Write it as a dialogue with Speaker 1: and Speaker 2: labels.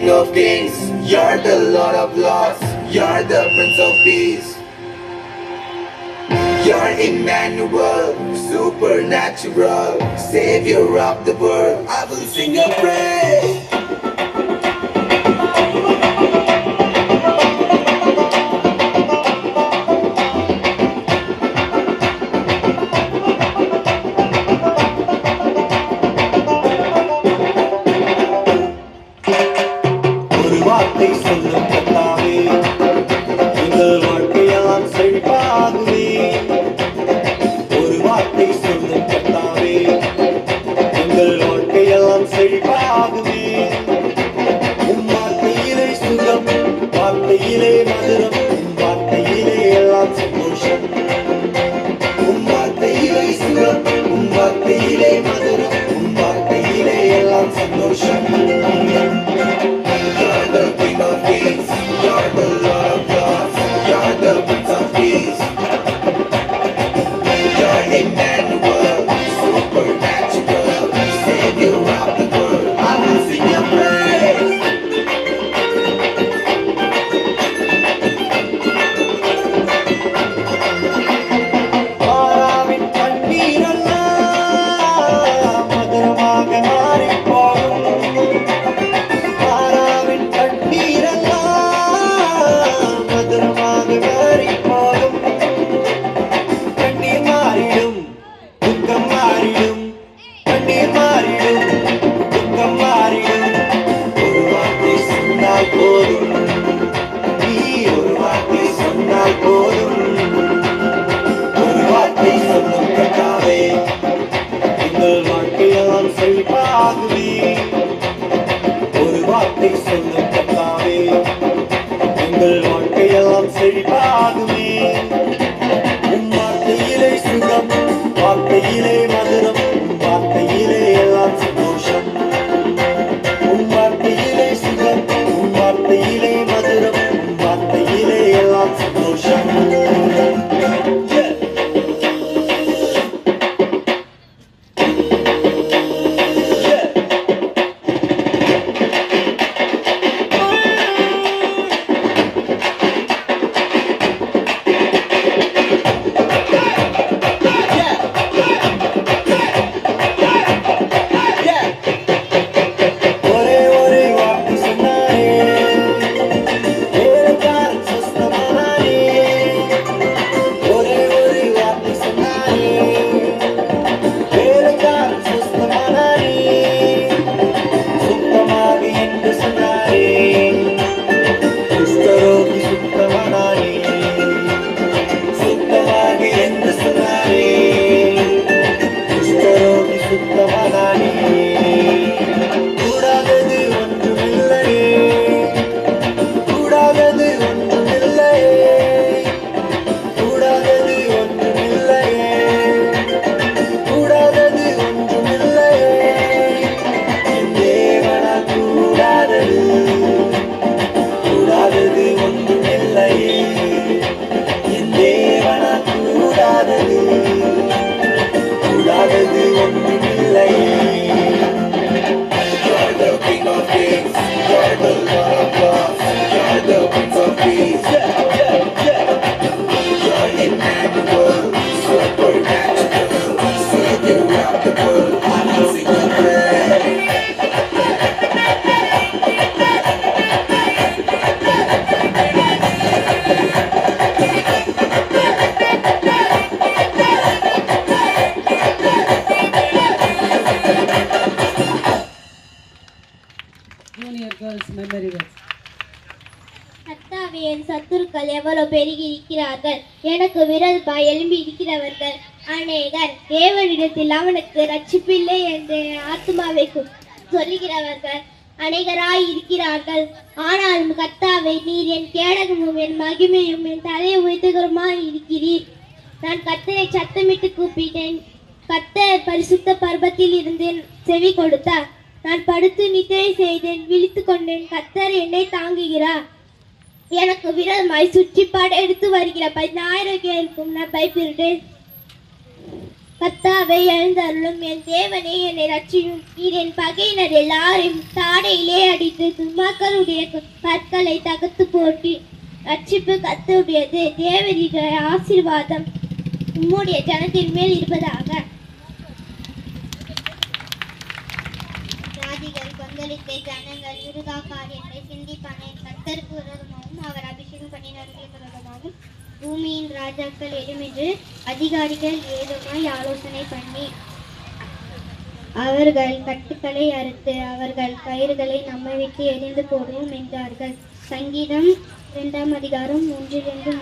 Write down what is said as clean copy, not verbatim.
Speaker 1: King of Kings, you're the Lord of Lords, you're the Prince of Peace. You're Emmanuel, supernatural, Savior of the world. I will sing your praise.
Speaker 2: சத்துருக்கள் எவ்வளவு பெருகி இருக்கிறார்கள். எனக்கு விரோதமாய் எழும்பி இருக்கிறவர்கள் அநேகர். தேவனிடத்தில் அவனுக்கு ரட்சிப்பில்லை என்று ஆத்மாவை சொல்லுகிறவர்கள் அநேகராய் இருக்கிறார்கள். ஆனாலும் கர்த்தாவே, நீர் என் கேடகமும் என் மகிமையும் என் தலையை உயர்த்துகிறமாய் இருக்கிறீர். நான் கர்த்தரை சத்தமிட்டு கூப்பிட்டேன். கர்த்தர் பரிசுத்த பர்வத்தில் இருந்து செவி கொடுத்தார். நான் படுத்து நித்திரை செய்தேன், விழித்து கொண்டேன். கர்த்தர் என்னை தாங்குகிறார். எனக்கு விரோதமாய் சுற்றி படை எடுத்து வருகிற 10,000 பேருக்கும் நான் பயப்படுகிறேன். கர்த்தாவே எழுந்தருளும், என் தேவனே என்னை ரட்சியும். நீர் என் பகையினர் எல்லாரையும் தாடையிலே அடித்து துன்மாக்களுடைய கற்களை தகர்த்து போட்டி. ரட்சிப்பு கர்த்தருடையது. தேவனுடைய ஆசீர்வாதம் உம்முடைய ஜனத்தின் மேல் இருப்பதாக.
Speaker 3: ஜாதிகள் கொந்தளித்த ஜனங்கள் விருதா காரியங்களை சிந்திப்பானேன். கர்த்தருக்கு விரோதமாகவும் அவர் அபிஷேகம் பண்ணினவர்களுக்கு விரோதமாகவும் பூமியின் ராஜாக்கள் எழுமென்று அதிகாரிகள் ஏதுமாய் ஆலோசனை பண்ணி அவர்கள் கட்டுக்களை அறுத்து அவர்கள் கயிறுகளை நம்மை விட்டு எரிந்து போடுவோம் என்றார்கள். சங்கீதம் 2 அதிகாரம் 1-3.